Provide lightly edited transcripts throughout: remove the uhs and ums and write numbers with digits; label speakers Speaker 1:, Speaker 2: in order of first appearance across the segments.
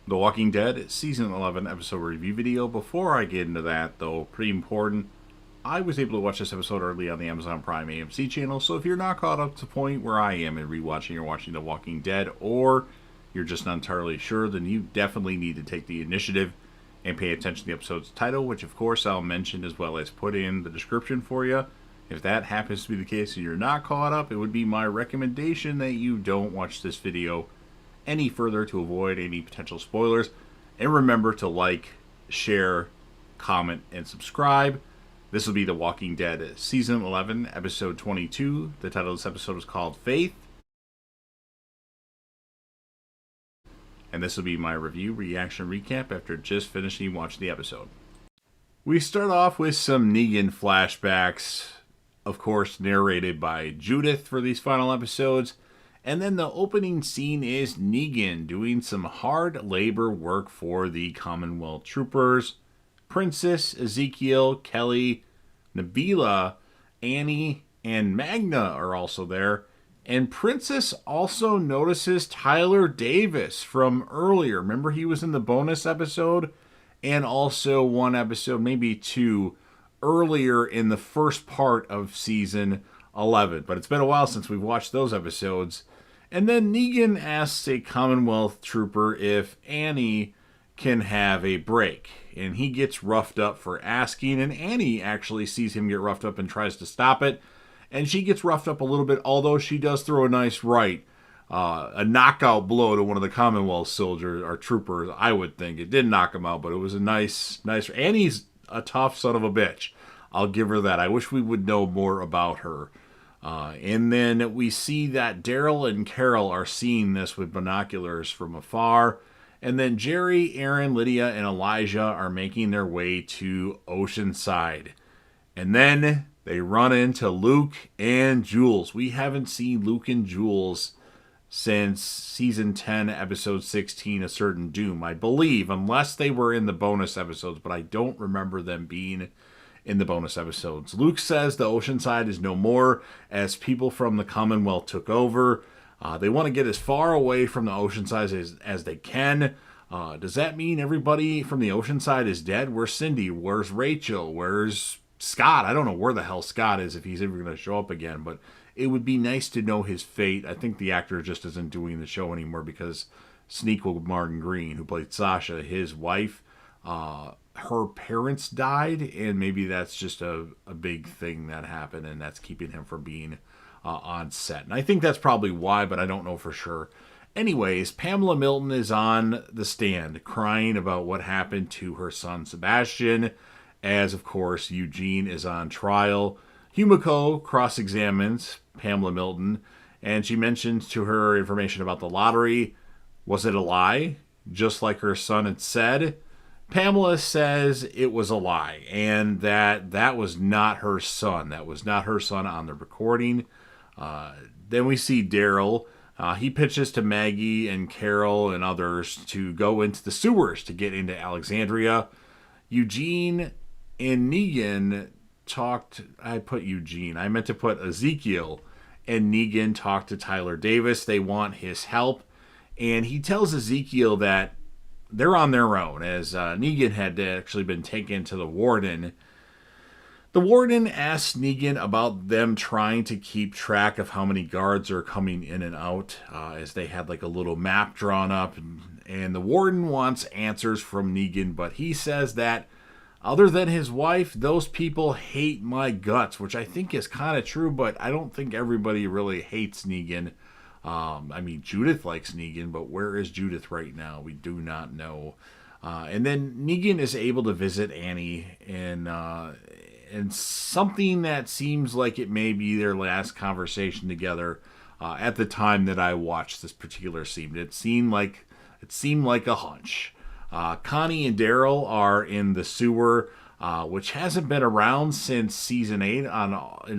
Speaker 1: The Walking Dead Season 11 episode review video. Before I get into that, though, pretty important, I was able to watch this episode early on the Amazon Prime AMC channel, so if you're not caught up to the point where I am in rewatching or watching The Walking Dead, or you're just not entirely sure, then you definitely need to take the initiative and pay attention to the episode's title, which of course I'll mention as well as put in the description for you. If that happens to be the case and you're not caught up, it would be my recommendation that you don't watch this video any further to avoid any potential spoilers. And remember to like, share, comment, and subscribe. This will be The Walking Dead Season 11, Episode 22. The title of this episode is called Faith. And this will be my review, reaction, recap after just finishing watching the episode. We start off with some Negan flashbacks, of course narrated by Judith for these final episodes. And then the opening scene is Negan doing some hard labor work for the Commonwealth troopers. Princess, Ezekiel, Kelly, Nabila, Annie, and Magna are also there. And Princess also notices Tyler Davis from earlier. Remember, he was in the bonus episode and also one episode, maybe two, earlier in the first part of season 11. But it's been a while since we've watched those episodes. And then Negan asks a Commonwealth trooper if Annie can have a break. And he gets roughed up for asking. And Annie actually sees him get roughed up and tries to stop it. And she gets roughed up a little bit, although she does throw a nice right. A knockout blow to one of the Commonwealth soldiers, or troopers, I would think. It didn't knock him out, but it was a nice. Annie's a tough son of a bitch. I'll give her that. I wish we would know more about her. And then we see that Daryl and Carol are seeing this with binoculars from afar. And then Jerry, Aaron, Lydia, and Elijah are making their way to Oceanside. And then they run into Luke and Jules. We haven't seen Luke and Jules since season 10, episode 16, A Certain Doom, I believe, unless they were in the bonus episodes, but I don't remember them being in the bonus episodes. Luke says the Oceanside is no more as people from the Commonwealth took over. They want to get as far away from the Oceanside as they can. Does that mean everybody from the Oceanside is dead? Where's Cindy? Where's Rachel? Where's Scott? I don't know where the hell Scott is, if he's ever going to show up again, but it would be nice to know his fate. I think the actor just isn't doing the show anymore because Sneakle Martin Green, who played Sasha, his wife, her parents died, and maybe that's just a big thing that happened, and that's keeping him from being on set. And I think that's probably why, but I don't know for sure. Anyways, Pamela Milton is on the stand crying about what happened to her son Sebastian, as of course Eugene is on trial. Humiko cross-examines Pamela Milton, and she mentions to her information about the lottery. Was it a lie, just like her son had said? Pamela says it was a lie, and that was not her son. That was not her son on the recording. Then we see Daryl. He pitches to Maggie and Carol and others to go into the sewers to get into Alexandria. Eugene and Negan talked. I put Eugene. I meant to put Ezekiel and Negan talked to Tyler Davis. They want his help. And he tells Ezekiel that they're on their own, as Negan had actually been taken to the warden. The warden asks Negan about them trying to keep track of how many guards are coming in and out, as they had like a little map drawn up. And the warden wants answers from Negan, but he says that other than his wife, those people hate my guts, which I think is kind of true, but I don't think everybody really hates Negan. I mean, Judith likes Negan, but where is Judith right now? We do not know. And then Negan is able to visit Annie and something that seems like it may be their last conversation together. At the time that I watched this particular scene, it seemed like a hunch. Connie and Daryl are in the sewer, which hasn't been around since season 8 in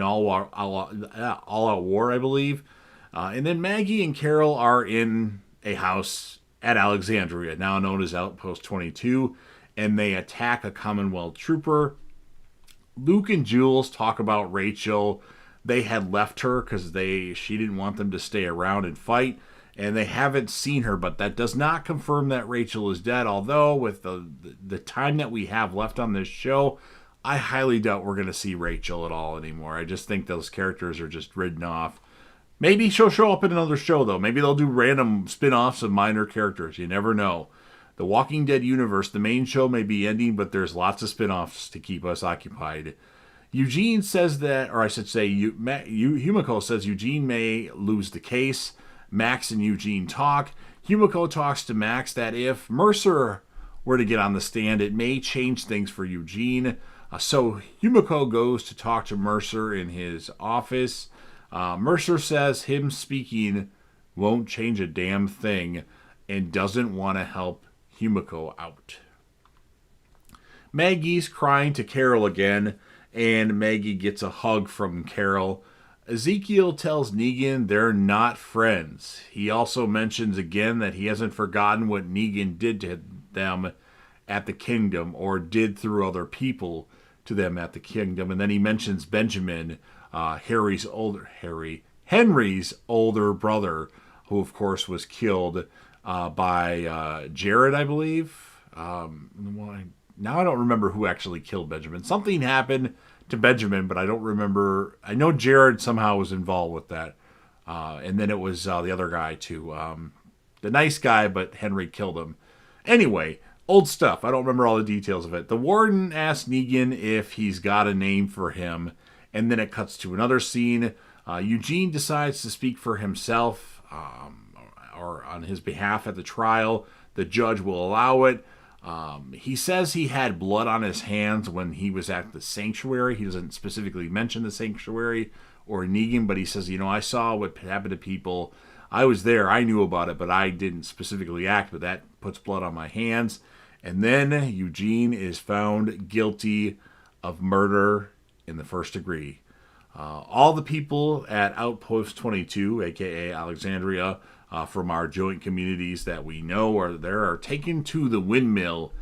Speaker 1: All Out War, I believe. And then Maggie and Carol are in a house at Alexandria, now known as Outpost 22, and they attack a Commonwealth trooper. Luke and Jules talk about Rachel. They had left her because she didn't want them to stay around and fight. and they haven't seen her, but that does not confirm that Rachel is dead. Although with the time that we have left on this show, I highly doubt we're going to see Rachel at all anymore. I just think those characters are just ridden off. Maybe she'll show up in another show, though. Maybe they'll do random spin-offs of minor characters. You never know. The Walking Dead universe, the main show may be ending, but there's lots of spin-offs to keep us occupied. Eugene says that, or I should say, Himiko says Eugene may lose the case. Max and Eugene talk. Himiko talks to Max that if Mercer were to get on the stand, it may change things for Eugene. So Himiko goes to talk to Mercer in his office. Mercer says him speaking won't change a damn thing and doesn't want to help Himiko out. Maggie's crying to Carol again, and Maggie gets a hug from Carol. Ezekiel tells Negan they're not friends. He also mentions again that he hasn't forgotten what Negan did to them at the Kingdom, or did through other people to them at the Kingdom. And then he mentions Benjamin, Henry's older brother, who of course was killed by Jared, I believe. Now I don't remember who actually killed Benjamin. Something happened to Benjamin, but I don't remember. I know Jared somehow was involved with that. And then it was the other guy too. The nice guy, but Henry killed him. Anyway, old stuff. I don't remember all the details of it. The warden asks Negan if he's got a name for him. And then it cuts to another scene. Eugene decides to speak for himself or on his behalf at the trial. The judge will allow it. He says he had blood on his hands when he was at the sanctuary. He doesn't specifically mention the sanctuary or Negan, but he says, I saw what happened to people. I was there. I knew about it, but I didn't specifically act, but that puts blood on my hands. And then Eugene is found guilty of murder in the first degree. All the people at Outpost 22, aka Alexandria, from our joint communities that we know are taken to the windmill,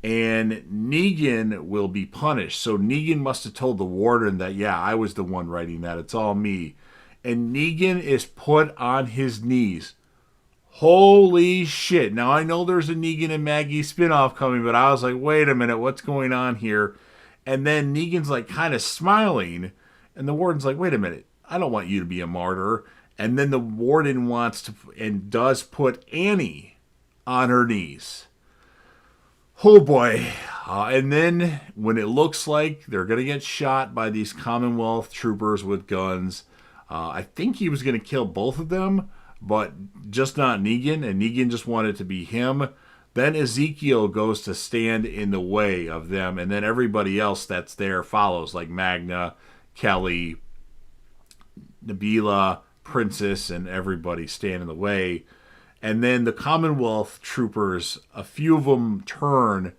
Speaker 1: and Negan will be punished. So Negan must have told the warden that, yeah, I was the one writing that. It's all me. And Negan is put on his knees. Holy shit. Now, I know there's a Negan and Maggie spinoff coming, but I was like, wait a minute, what's going on here? And then Negan's like kind of smiling, and the warden's like, wait a minute, I don't want you to be a martyr. And then the warden wants to and does put Annie on her knees. Oh boy. And then when it looks like they're going to get shot by these Commonwealth troopers with guns, I think he was going to kill both of them, but just not Negan. And Negan just wanted to be him. Then Ezekiel goes to stand in the way of them. And then everybody else that's there follows, like Magna, Kelly, Nabila, Princess, and everybody stand in the way. And then the Commonwealth troopers, a few of them turn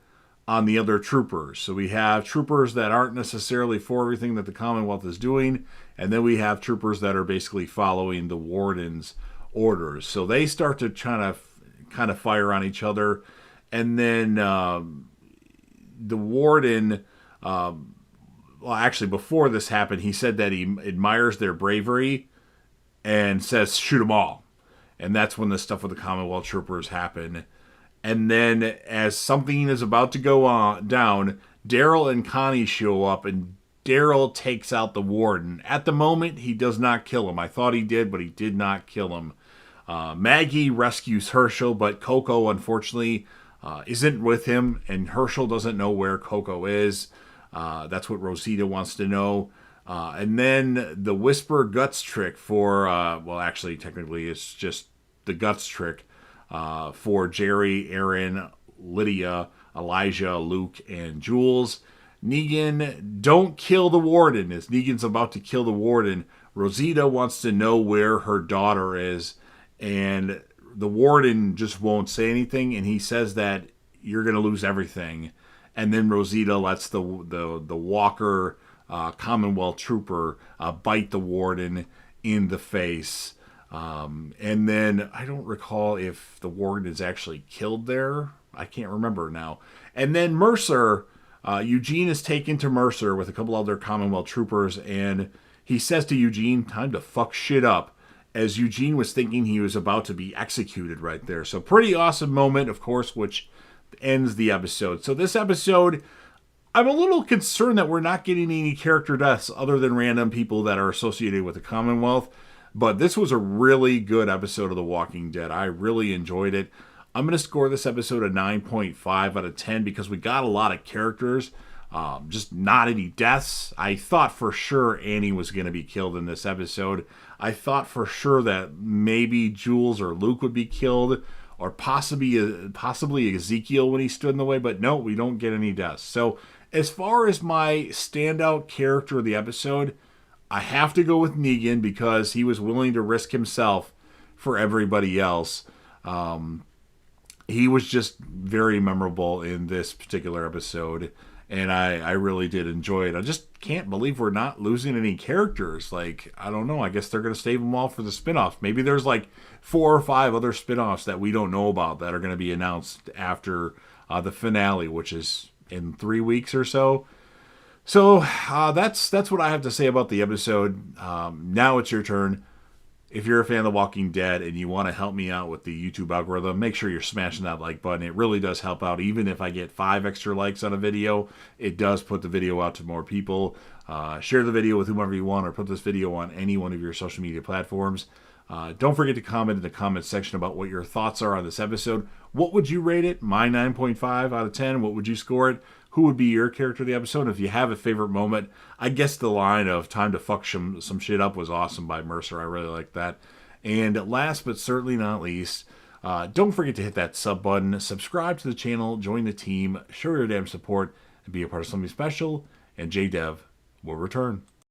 Speaker 1: on the other troopers. So we have troopers that aren't necessarily for everything that the Commonwealth is doing, and then we have troopers that are basically following the warden's orders. So they start to kind of fire on each other. And then the warden, well, actually before this happened, he said that he admires their bravery and says, shoot them all. And that's when the stuff with the Commonwealth troopers happen. And then as something is about to go on down, Daryl and Connie show up, and Daryl takes out the warden. At the moment, he does not kill him. I thought he did, but he did not kill him. Maggie rescues Herschel, but Coco, unfortunately, isn't with him, and Herschel doesn't know where Coco is. That's what Rosita wants to know. And then the Whisper Guts trick for, well, actually, technically, it's just the Guts trick for Jerry, Aaron, Lydia, Elijah, Luke, and Jules. Negan, don't kill the warden. As Negan's about to kill the warden, Rosita wants to know where her daughter is, and the warden just won't say anything, and he says that you're going to lose everything. And then Rosita lets the Walker Commonwealth trooper bite the warden in the face. And then I don't recall if the warden is actually killed there. I can't remember now. And then Mercer, Eugene is taken to Mercer with a couple other Commonwealth troopers, and he says to Eugene, time to fuck shit up. as Eugene was thinking he was about to be executed right there. So pretty awesome moment, of course, which ends the episode. So this episode, I'm a little concerned that we're not getting any character deaths other than random people that are associated with the Commonwealth. But this was a really good episode of The Walking Dead. I really enjoyed it. I'm going to score this episode a 9.5 out of 10 because we got a lot of characters. Just not any deaths. I thought for sure Annie was going to be killed in this episode. I thought for sure that maybe Jules or Luke would be killed, or possibly Ezekiel when he stood in the way, but no, we don't get any deaths. So as far as my standout character of the episode, I have to go with Negan because he was willing to risk himself for everybody else. He was just very memorable in this particular episode, and I really did enjoy it. I just can't believe we're not losing any characters. Like, I don't know. I guess they're going to save them all for the spinoffs. Maybe there's like 4 or 5 other spinoffs that we don't know about that are going to be announced after the finale, which is in 3 weeks or so. So that's what I have to say about the episode. Now it's your turn. If you're a fan of The Walking Dead and you want to help me out with the YouTube algorithm, make sure you're smashing that like button. It really does help out. Even if I get 5 extra likes on a video, it does put the video out to more people. Share the video with whomever you want, or put this video on any one of your social media platforms. Don't forget to comment in the comments section about what your thoughts are on this episode. What would you rate it? My 9.5 out of 10. What would you score it? Who would be your character of the episode? If you have a favorite moment, I guess the line of "time to fuck some shit up" was awesome by Mercer. I really like that. And last but certainly not least, don't forget to hit that sub button, subscribe to the channel, join the team, show your damn support, and be a part of something special. And JDev will return.